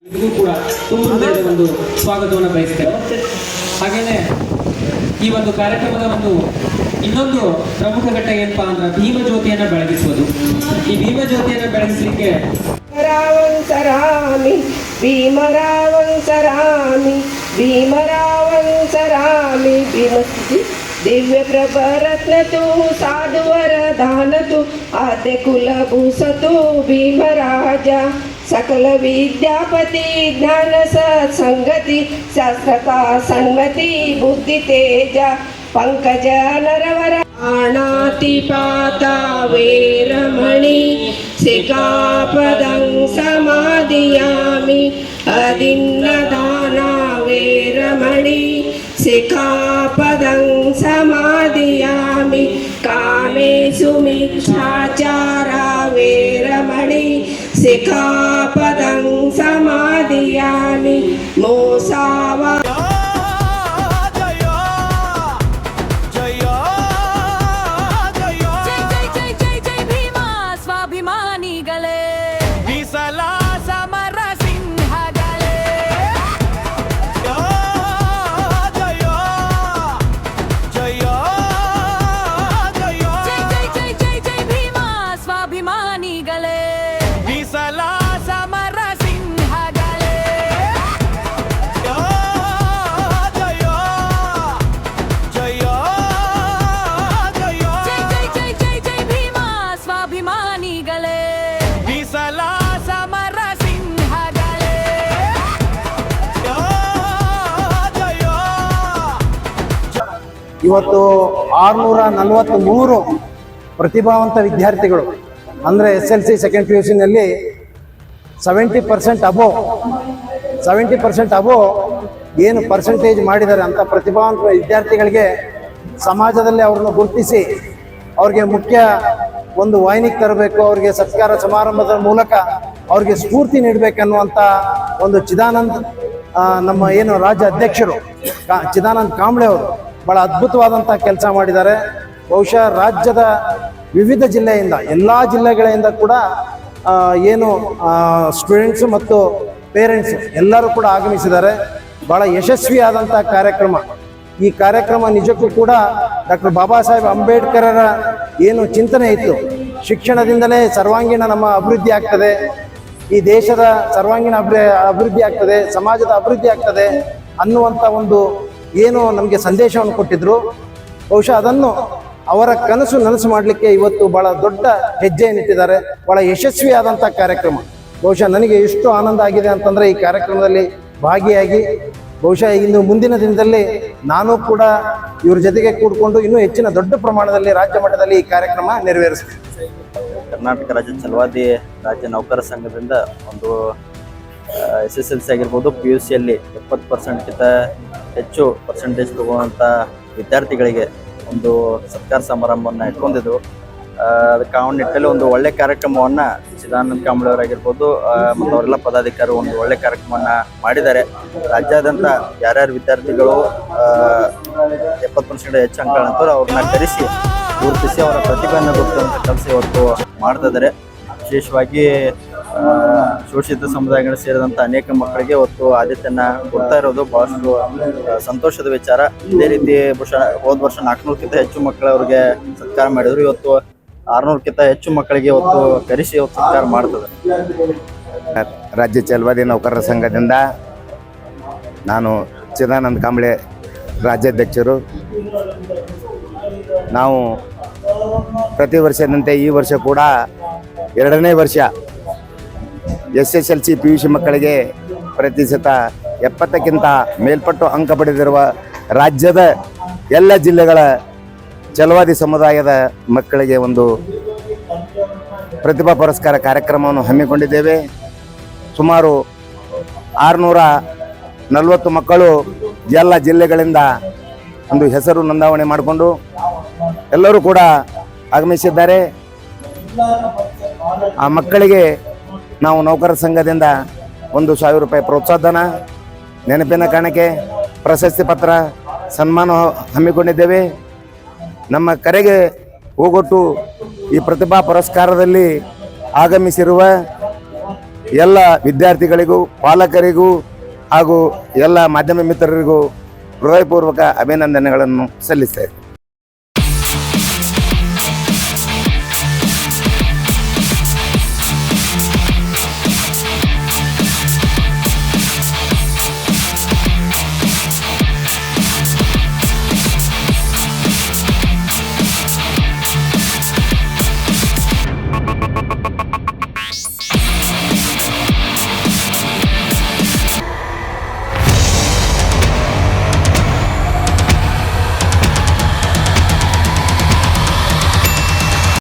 ಇದಕ್ಕೂ ಕೂಡ ತುಂಬ ಒಂದು ಸ್ವಾಗತವನ್ನು ಬಯಸ್ತೇವೆ. ಹಾಗೆಯೇ ಈ ಒಂದು ಕಾರ್ಯಕ್ರಮದ ಒಂದು ಇನ್ನೊಂದು ಪ್ರಮುಖ ಘಟ್ಟ ಏನಪ್ಪಾ ಅಂದ್ರೆ ಭೀಮ ಜ್ಯೋತಿಯನ್ನು ಬೆಳಗಿಸುವುದು. ಈ ಭೀಮ ಜ್ಯೋತಿಯನ್ನು ಬೆಳಗಿಸಲಿಕ್ಕೆ ಸರಾಮಿ ಭೀಮರಾವಂ ಸರಾಮಿ ಭೀಮರಾವಂ ಸರಾಮಿ ಭೀಮಸ್ತಿ ದಿವ್ಯ ಪ್ರಭರತ್ನತು ಸಾಧುವರದಾನತು ಆದ್ಯ ಕುಲಭೂಸತು ಭೀಮರಾಜ सकल विद्यापति ज्ञान सत्संगति शास्त्रता संगति बुद्धि तेज पंकज नरवर आणातिपाता वेरमणि शिखापदं समादियामि अदिन्नदाना वेरमणि शिखापदं समादियामि कामेषु मिथ्याचारा वेरमणि शिखापदं समादियामि मोसावा ಇವತ್ತು 643 ಪ್ರತಿಭಾವಂತ ವಿದ್ಯಾರ್ಥಿಗಳು ಅಂದರೆ SLC ಸೆಕೆಂಡ್ PUCನಲ್ಲಿ 70% ಅಬೋ ಏನು ಪರ್ಸೆಂಟೇಜ್ ಮಾಡಿದ್ದಾರೆ ಅಂತ ಪ್ರತಿಭಾವಂತ ವಿದ್ಯಾರ್ಥಿಗಳಿಗೆ ಸಮಾಜದಲ್ಲಿ ಅವ್ರನ್ನ ಗುರುತಿಸಿ ಅವ್ರಿಗೆ ಮುಖ್ಯ ಒಂದು ವಾಹಿನಿಗೆ ತರಬೇಕು, ಅವ್ರಿಗೆ ಸತ್ಕಾರ ಸಮಾರಂಭದ ಮೂಲಕ ಅವ್ರಿಗೆ ಸ್ಫೂರ್ತಿ ನೀಡಬೇಕನ್ನುವಂಥ ಒಂದು ಚಿದಾನಂದ್ ನಮ್ಮ ಏನು ರಾಜ್ಯ ಅಧ್ಯಕ್ಷರು ಚಿದಾನಂದ್ ಕಾಂಬ್ಳೆ ಅವರು ಭಾಳ ಅದ್ಭುತವಾದಂಥ ಕೆಲಸ ಮಾಡಿದ್ದಾರೆ. ಬಹುಶಃ ರಾಜ್ಯದ ವಿವಿಧ ಜಿಲ್ಲೆಯಿಂದ ಎಲ್ಲ ಜಿಲ್ಲೆಗಳಿಂದ ಕೂಡ ಏನು ಸ್ಟೂಡೆಂಟ್ಸು ಮತ್ತು ಪೇರೆಂಟ್ಸ್ ಎಲ್ಲರೂ ಕೂಡ ಆಗಮಿಸಿದ್ದಾರೆ. ಭಾಳ ಯಶಸ್ವಿಯಾದಂಥ ಕಾರ್ಯಕ್ರಮ. ಈ ಕಾರ್ಯಕ್ರಮ ನಿಜಕ್ಕೂ ಕೂಡ ಡಾಕ್ಟರ್ ಬಾಬಾ ಸಾಹೇಬ್ ಅಂಬೇಡ್ಕರರ ಏನು ಚಿಂತನೆ ಇತ್ತು, ಶಿಕ್ಷಣದಿಂದಲೇ ಸರ್ವಾಂಗೀಣ ನಮ್ಮ ಅಭಿವೃದ್ಧಿ ಆಗ್ತದೆ, ಈ ದೇಶದ ಸರ್ವಾಂಗೀಣ ಅಭಿವೃದ್ಧಿ ಆಗ್ತದೆ, ಸಮಾಜದ ಅಭಿವೃದ್ಧಿ ಆಗ್ತದೆ ಅನ್ನುವಂಥ ಒಂದು ಏನು ನಮಗೆ ಸಂದೇಶವನ್ನು ಕೊಟ್ಟಿದ್ರು. ಬಹುಶಃ ಅದನ್ನು ಅವರ ನನಸು ಮಾಡಲಿಕ್ಕೆ ಇವತ್ತು ಭಾಳ ದೊಡ್ಡ ಹೆಜ್ಜೆಯನ್ನಿಟ್ಟಿದ್ದಾರೆ. ಭಾಳ ಯಶಸ್ವಿಯಾದಂಥ ಕಾರ್ಯಕ್ರಮ. ಬಹುಶಃ ನನಗೆ ಎಷ್ಟು ಆನಂದ ಆಗಿದೆ ಅಂತಂದರೆ ಈ ಕಾರ್ಯಕ್ರಮದಲ್ಲಿ ಭಾಗಿಯಾಗಿ ಬಹುಶಃ ಇನ್ನು ಮುಂದಿನ ದಿನದಲ್ಲಿ ನಾನು ಕೂಡ ಇವ್ರ ಜೊತೆಗೆ ಕೂಡಿಕೊಂಡು ಇನ್ನೂ ಹೆಚ್ಚಿನ ದೊಡ್ಡ ಪ್ರಮಾಣದಲ್ಲಿ ರಾಜ್ಯ ಮಟ್ಟದಲ್ಲಿ ಈ ಕಾರ್ಯಕ್ರಮ ನೆರವೇರಿಸ್ತೀನಿ. ಕರ್ನಾಟಕ ರಾಜ್ಯ ಛಲವಾದಿ ರಾಜ್ಯ ನೌಕರ ಸಂಘದಿಂದ ಒಂದು SSLC ಆಗಿರ್ಬೋದು PUCಯಲ್ಲಿ 70%ಗಿಂತ ಹೆಚ್ಚು ಪರ್ಸೆಂಟೇಜ್ ತಗೊಳ್ಳುವಂಥ ವಿದ್ಯಾರ್ಥಿಗಳಿಗೆ ಒಂದು ಸತ್ಕಾರ ಸಮಾರಂಭವನ್ನು ಇಟ್ಕೊಂಡಿದ್ದು. ಅದಕ್ಕೆ ಆ ನಿಟ್ಟಲ್ಲಿ ಒಂದು ಒಳ್ಳೆ ಕಾರ್ಯಕ್ರಮವನ್ನು ಚಿದಾನಂದ ಕಾಂಬ್ಳೆ ಅವರಾಗಿರ್ಬೋದು ಮತ್ತು ಅವರೆಲ್ಲ ಪದಾಧಿಕಾರಿ ಒಂದು ಒಳ್ಳೆ ಕಾರ್ಯಕ್ರಮವನ್ನು ಮಾಡಿದ್ದಾರೆ. ರಾಜ್ಯಾದ್ಯಂತ ಯಾರ್ಯಾರು ವಿದ್ಯಾರ್ಥಿಗಳು 70% ಹೆಚ್ಚು ಅಂಕಗಳಂತವ್ರು ಅವ್ರನ್ನ ಕರೆಸಿ ಗುರುತಿಸಿ ಅವರ ಪ್ರತಿಭೆಯನ್ನು ಗುರುತಿಸುವಂಥ ಕೆಲಸ ಇವತ್ತು ಮಾಡ್ತಾ ಇದ್ದಾರೆ. ವಿಶೇಷವಾಗಿ ಶೋಷಿತ ಸಮುದಾಯಗಳು ಸೇರಿದಂಥ ಅನೇಕ ಮಕ್ಕಳಿಗೆ ಇವತ್ತು ಆದ್ಯತೆಯನ್ನು ಕೊಡ್ತಾ ಇರೋದು ಬಹಳಷ್ಟು ಸಂತೋಷದ ವಿಚಾರ. ಇದೇ ರೀತಿ ಹೋದ ವರ್ಷ 400ಕ್ಕಿಂತ ಹೆಚ್ಚು ಮಕ್ಕಳವ್ರಿಗೆ ಸತ್ಕಾರ ಮಾಡಿದ್ರು. ಇವತ್ತು 600ಕ್ಕಿಂತ ಹೆಚ್ಚು ಮಕ್ಕಳಿಗೆ ಇವತ್ತು ಕರೆಸಿ ಇವತ್ತು ಸತ್ಕಾರ ಮಾಡ್ತದೆ. ರಾಜ್ಯ ಛಲವಾದಿ ನೌಕರರ ಸಂಘದಿಂದ ನಾನು ಚಿದಾನಂದ ಕಾಂಬ್ಳೆ ರಾಜ್ಯಾಧ್ಯಕ್ಷರು. ನಾವು ಪ್ರತಿ ವರ್ಷದಂತೆ ಈ ವರ್ಷ ಕೂಡ 2ನೇ ವರ್ಷ SSLC PUC ಮಕ್ಕಳಿಗೆ ಪ್ರತಿಶತ 70ಕ್ಕಿಂತ ಮೇಲ್ಪಟ್ಟು ಅಂಕ ಪಡೆದಿರುವ ರಾಜ್ಯದ ಎಲ್ಲ ಜಿಲ್ಲೆಗಳ ಛಲವಾದಿ ಸಮುದಾಯದ ಮಕ್ಕಳಿಗೆ ಒಂದು ಪ್ರತಿಭಾ ಪುರಸ್ಕಾರ ಕಾರ್ಯಕ್ರಮವನ್ನು ಹಮ್ಮಿಕೊಂಡಿದ್ದೇವೆ. ಸುಮಾರು 640 ಮಕ್ಕಳು ಎಲ್ಲ ಜಿಲ್ಲೆಗಳಿಂದ ಒಂದು ಹೆಸರು ನೋಂದಾವಣೆ ಮಾಡಿಕೊಂಡು ಎಲ್ಲರೂ ಕೂಡ ಆಗಮಿಸಿದ್ದಾರೆ. ಆ ಮಕ್ಕಳಿಗೆ ನಾವು ನೌಕರ ಸಂಘದಿಂದ 1,000 ರೂಪಾಯಿ ಪ್ರೋತ್ಸಾಹಧನ, ನೆನಪಿನ ಕಾಣಿಕೆ, ಪ್ರಶಸ್ತಿ ಪತ್ರ, ಸನ್ಮಾನ ಹಮ್ಮಿಕೊಂಡಿದ್ದೇವೆ. ನಮ್ಮ ಕರೆಗೆ ಹೋಗೊಟ್ಟು ಈ ಪ್ರತಿಭಾ ಪುರಸ್ಕಾರದಲ್ಲಿ ಆಗಮಿಸಿರುವ ಎಲ್ಲ ವಿದ್ಯಾರ್ಥಿಗಳಿಗೂ ಪಾಲಕರಿಗೂ ಹಾಗೂ ಎಲ್ಲ ಮಾಧ್ಯಮ ಮಿತ್ರರಿಗೂ ಹೃದಯಪೂರ್ವಕ ಅಭಿನಂದನೆಗಳನ್ನು ಸಲ್ಲಿಸ್ತಾ ಇದ್ದೀನಿ.